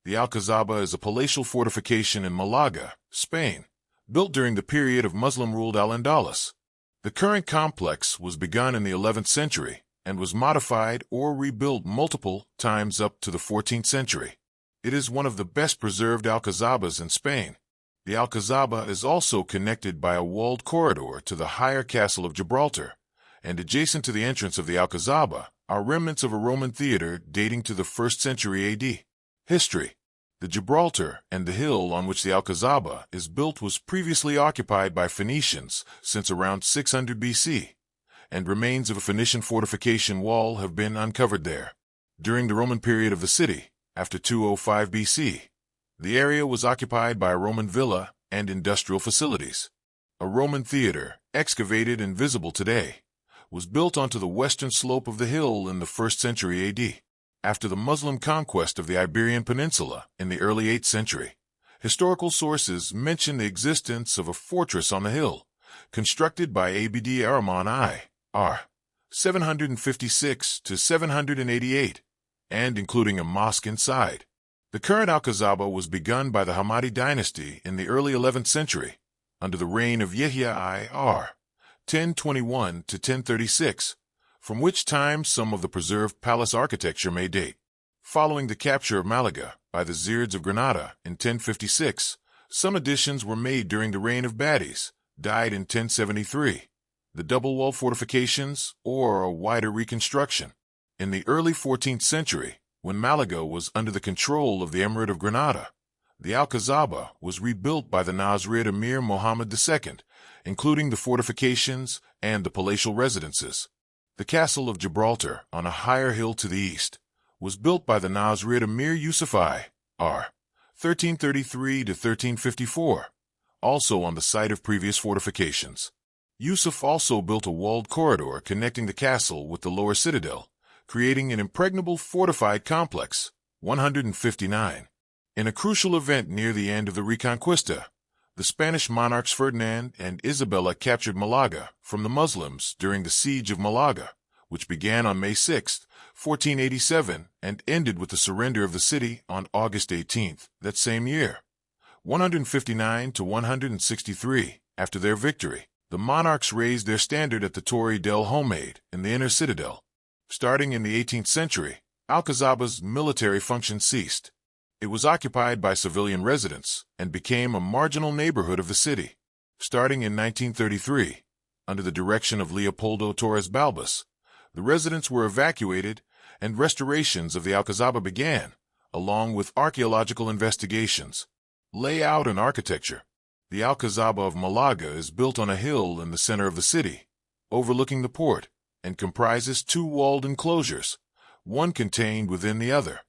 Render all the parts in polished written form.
The Alcazaba is a palatial fortification in Malaga, Spain, built during the period of Muslim-ruled Al-Andalus. The current complex was begun in the 11th century and was modified or rebuilt multiple times up to the 14th century. It is one of the best preserved alcazabas in Spain. The Alcazaba is also connected by a walled corridor to the higher Castle of Gibraltar, and adjacent to the entrance of the Alcazaba are remnants of a Roman theater dating to the 1st century AD. History. The Gibraltar and the hill on which the Alcazaba is built was previously occupied by Phoenicians since around 600 BC, and remains of a Phoenician fortification wall have been uncovered there. During the Roman period of the city, after 205 BC, the area was occupied by a Roman villa and industrial facilities. A Roman theater, excavated and visible today, was built onto the western slope of the hill in the 1st century AD. After the Muslim conquest of the Iberian Peninsula in the early 8th century, historical sources mention the existence of a fortress on the hill, constructed by Abd ar-Rahman I.R. 756 to 788, and including a mosque inside. The current Alcazaba was begun by the Hamadi dynasty in the early 11th century, under the reign of Yahya I.R. 1021 to 1036, from which time some of the preserved palace architecture may date. Following the capture of Malaga by the Zirids of Granada in 1056, some additions were made during the reign of Badis, died in 1073, the double-walled fortifications, or a wider reconstruction. In the early 14th century, when Malaga was under the control of the Emirate of Granada, the Alcazaba was rebuilt by the Nasrid Emir Muhammad II, including the fortifications and the palatial residences. The Castle of Gibraltar, on a higher hill to the east, was built by the Nasrid Emir Yusuf I.R. 1333 to 1354, also on the site of previous fortifications. Yusuf also built a walled corridor connecting the castle with the lower citadel, creating an impregnable fortified complex. 159. In a crucial event near the end of the Reconquista, the Spanish monarchs Ferdinand and Isabella captured Malaga from the Muslims during the Siege of Malaga, which began on May 6, 1487, and ended with the surrender of the city on August 18 that same year. 159 to 163. After their victory, the monarchs raised their standard at the Torre del Homade in the inner citadel. Starting in the 18th century, Alcazaba's military function ceased. It was occupied by civilian residents and became a marginal neighborhood of the city. Starting in 1933, under the direction of Leopoldo Torres Balbas, the residents were evacuated and restorations of the Alcazaba began, along with archaeological investigations. Layout and architecture. The Alcazaba of Malaga is built on a hill in the center of the city, overlooking the port, and comprises two walled enclosures, one contained within the other.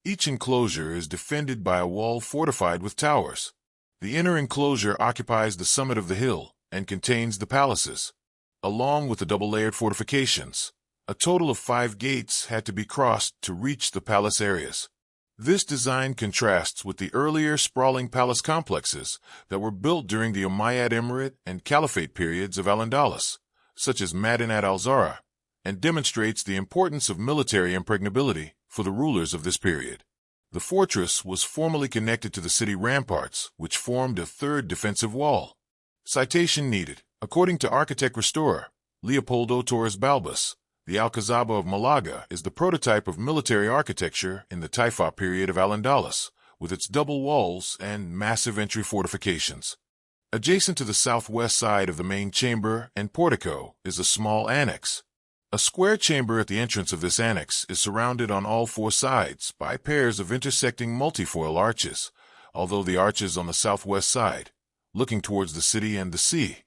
Each enclosure is defended by a wall fortified with towers. The inner enclosure occupies the summit of the hill and contains the palaces, along with the double-layered fortifications. A total of 5 gates had to be crossed to reach the palace areas. This design contrasts with the earlier sprawling palace complexes that were built during the Umayyad Emirate and Caliphate periods of Al-Andalus, such as Madinat al-Zahra, and demonstrates the importance of military impregnability for the rulers of this period. The fortress was formerly connected to the city ramparts, which formed a third defensive wall. Citation needed. According to architect-restorer Leopoldo Torres Balbas, the Alcazaba of Malaga is the prototype of military architecture in the Taifa period of Al-Andalus, with its double walls and massive entry fortifications. Adjacent to the southwest side of the main chamber and portico is a small annex. A square chamber at the entrance of this annex is surrounded on all 4 sides by pairs of intersecting multifoil arches, although the arches on the southwest side, looking towards the city and the sea,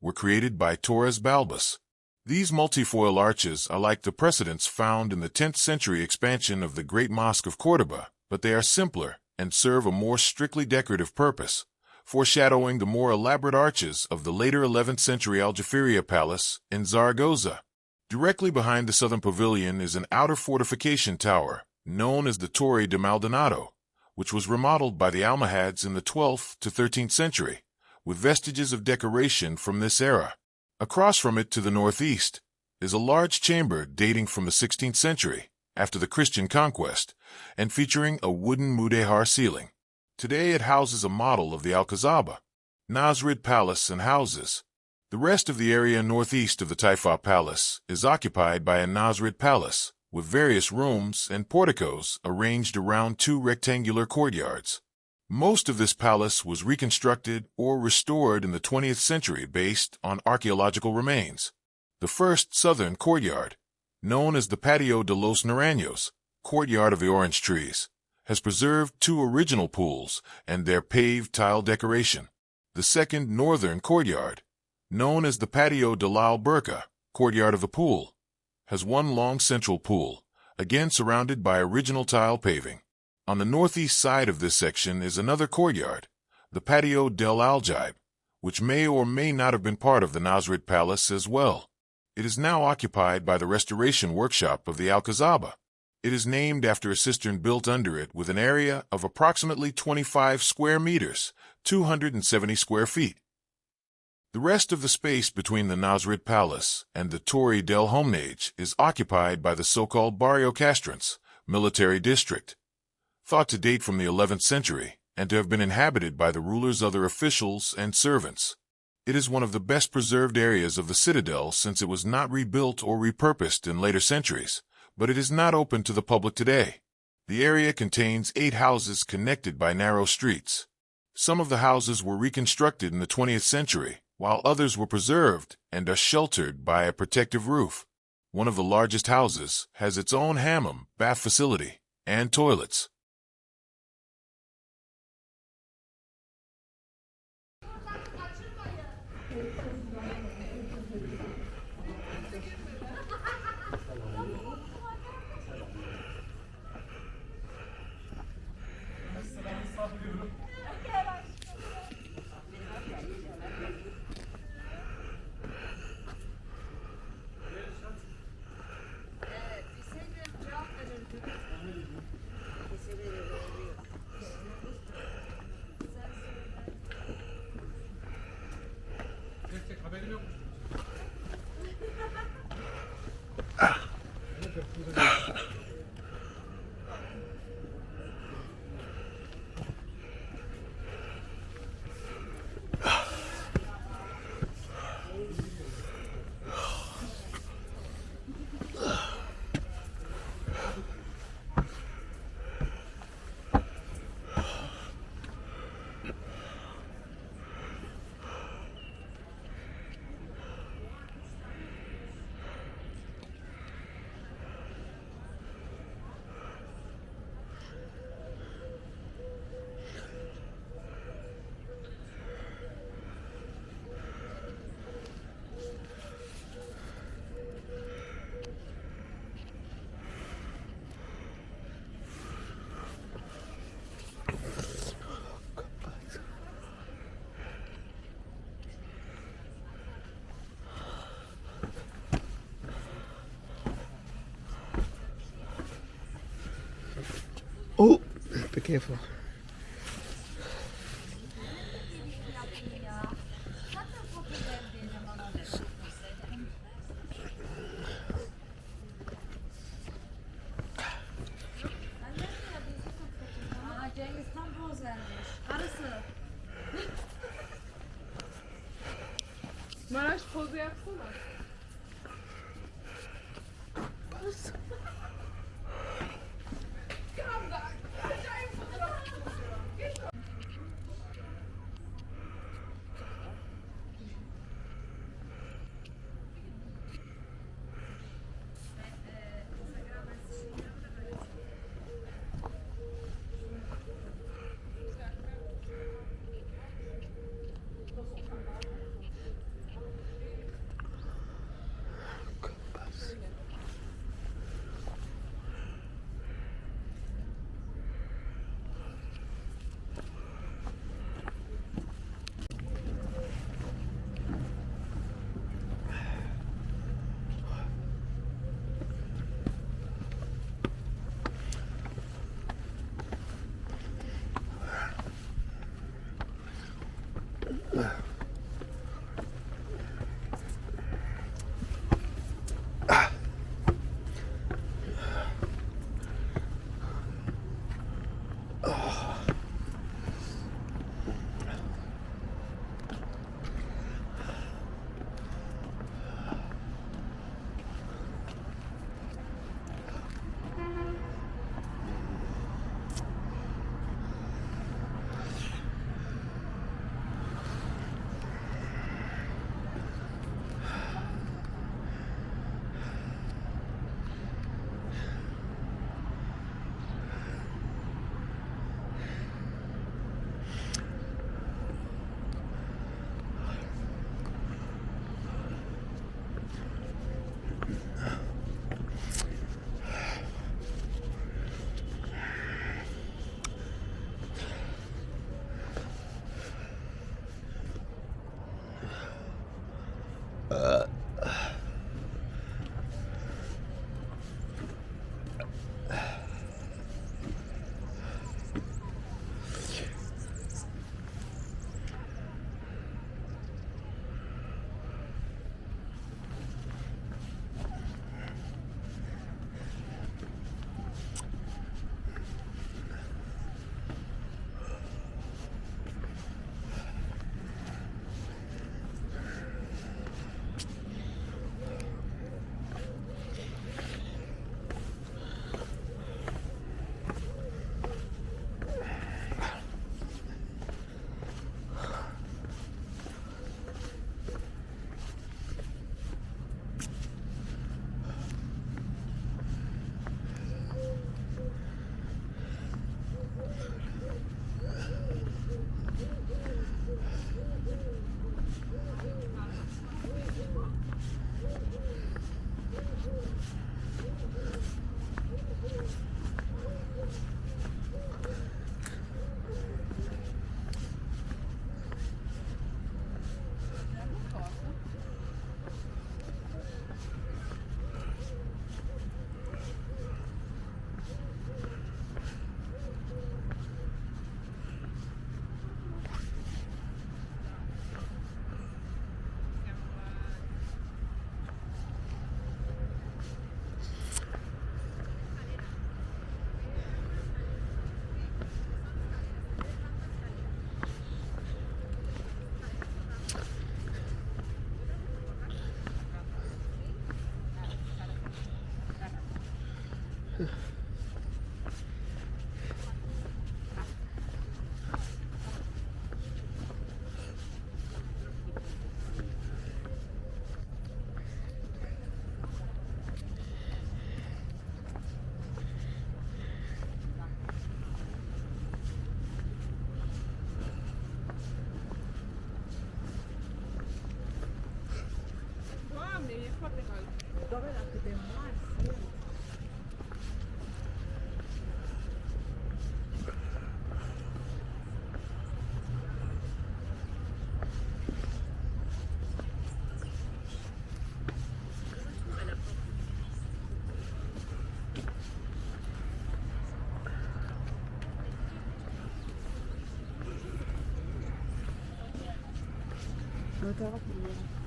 were created by Torres Balbas. These multifoil arches are like the precedents found in the 10th century expansion of the Great Mosque of Córdoba, but they are simpler and serve a more strictly decorative purpose, foreshadowing the more elaborate arches of the later 11th century Aljaferia Palace in Zaragoza. Directly behind the southern pavilion is an outer fortification tower, known as the Torre de Maldonado, which was remodeled by the Almohads in the 12th to 13th century, with vestiges of decoration from this era. Across from it to the northeast is a large chamber dating from the 16th century, after the Christian conquest, and featuring a wooden mudehar ceiling. Today it houses a model of the Alcazaba, Nasrid Palace and houses. The rest of the area northeast of the Taifa Palace is occupied by a Nasrid Palace, with various rooms and porticos arranged around two rectangular courtyards. Most of this palace was reconstructed or restored in the 20th century based on archaeological remains. The first southern courtyard, known as the Patio de los Naranjos, courtyard of the orange trees, has preserved two original pools and their paved tile decoration. The second northern courtyard, known as the Patio de la Alberca, courtyard of the pool, has one long central pool, again surrounded by original tile paving. On the northeast side of this section is another courtyard, the Patio del Aljaib, which may or may not have been part of the Nasrid Palace as well. It is now occupied by the restoration workshop of the Alcazaba. It is named after a cistern built under it with an area of approximately 25 square meters, 270 square feet. The rest of the space between the Nasrid Palace and the Torre del Homenage is occupied by the so-called Barrio Castrense, military district, thought to date from the 11th century and to have been inhabited by the ruler's other officials and servants. It is one of the best preserved areas of the citadel since it was not rebuilt or repurposed in later centuries, but it is not open to the public today. The area contains 8 houses connected by narrow streets. Some of the houses were reconstructed in the 20th century, while others were preserved and are sheltered by a protective roof. One of the largest houses has its own hammam, bath facility, and toilets. Oh, be careful. Maraş pozu yapsana. bóveda que tem mais. No te hagas problema.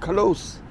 Close.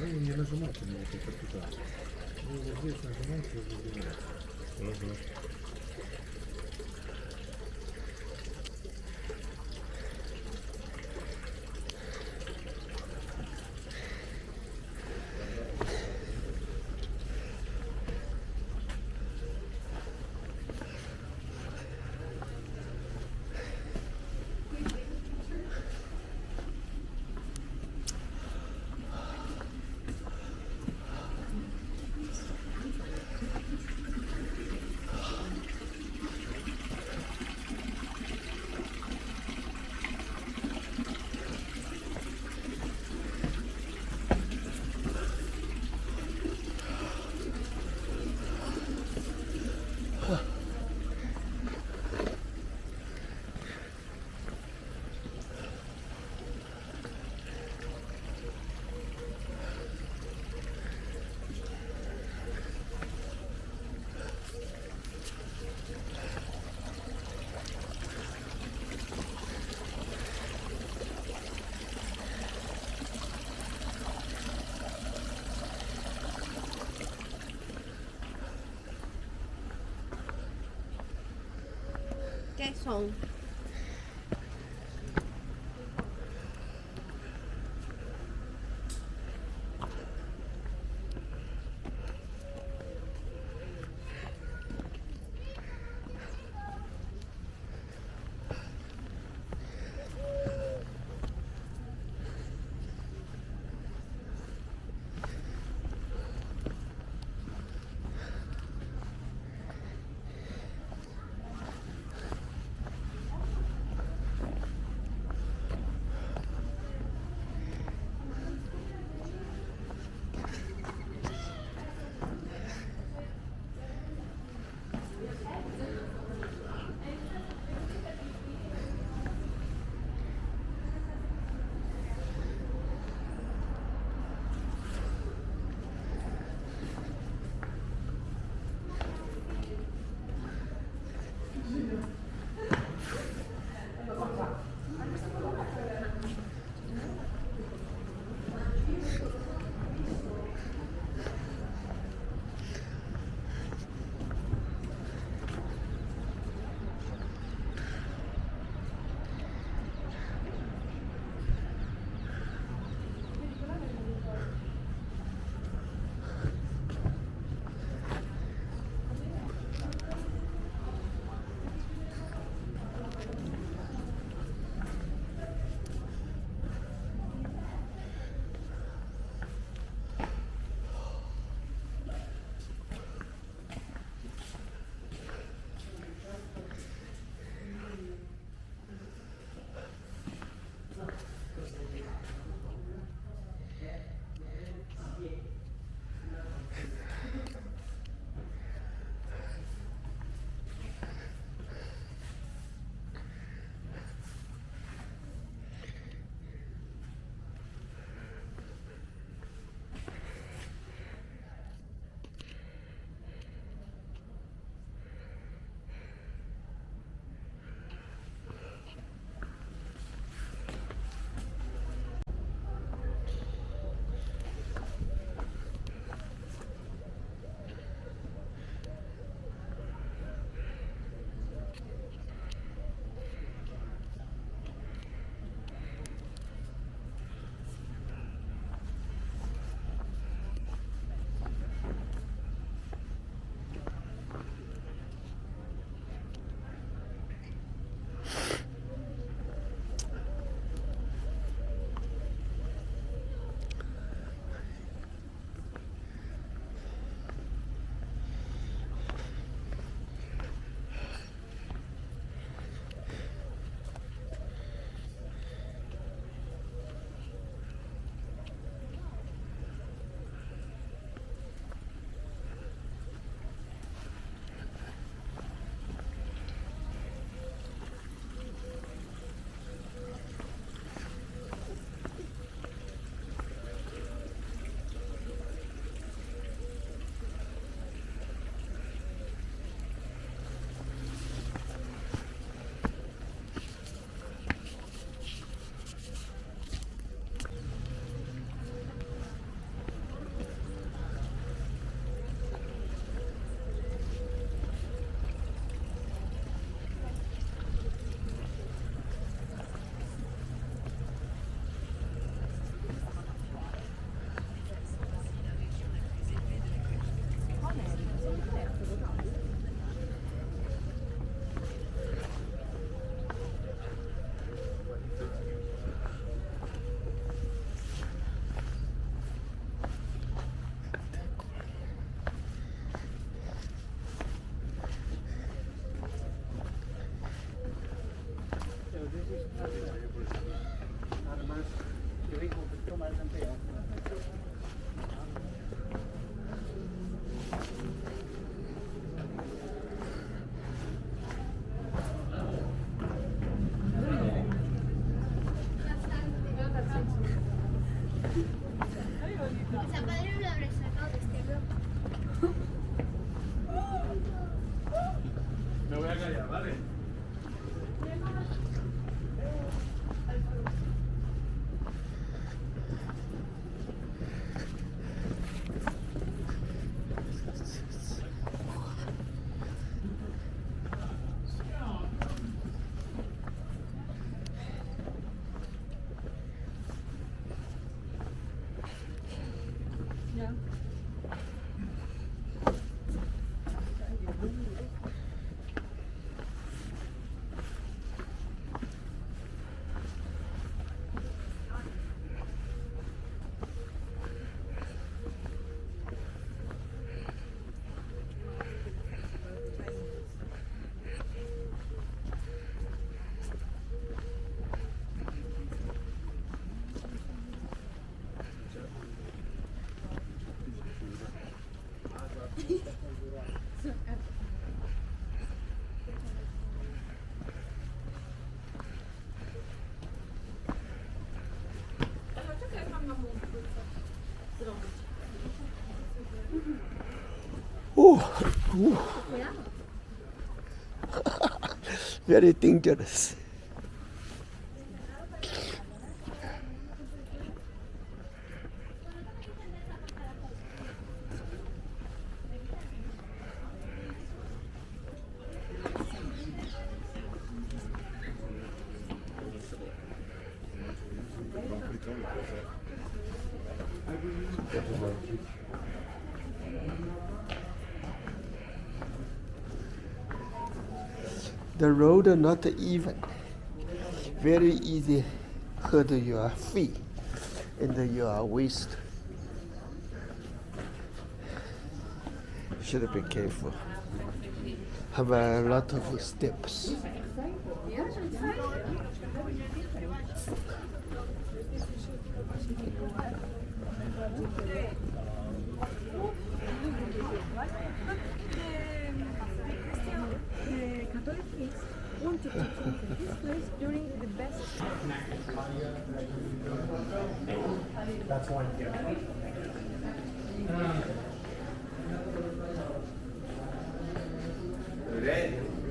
Вы не нажимайте на эту капитал. Вы вот здесь нажимаете и выбираете. ¿Qué son? Very dangerous. The road are not even. Very easy hurt your feet and your waist. Should be careful. Have a lot of steps. The Catholic kings wanted to conquer this place during the best. That's one here.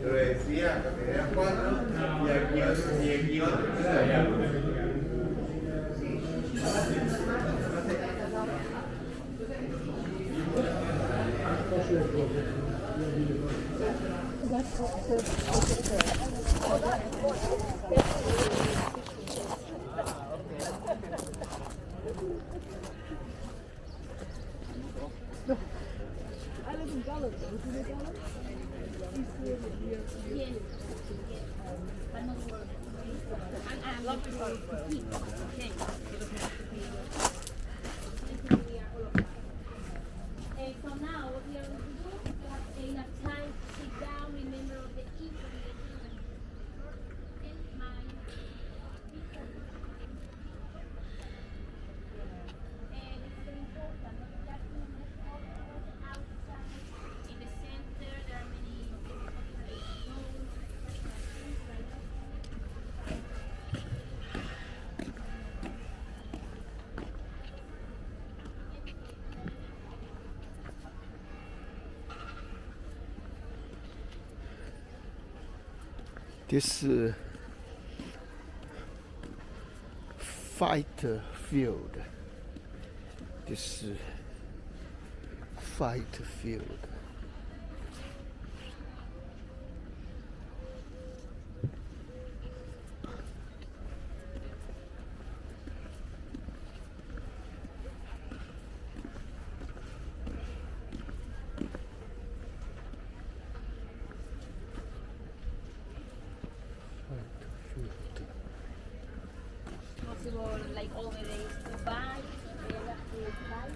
Lo decía, que eran cuatro y aquí otro. So now what we are going to do, you have enough time to sit down, remember the information in mind. And it's very important that you move all over the outside. In the center there are many zones. This fight field. This fight field. Possible like all the days to buy, to buy.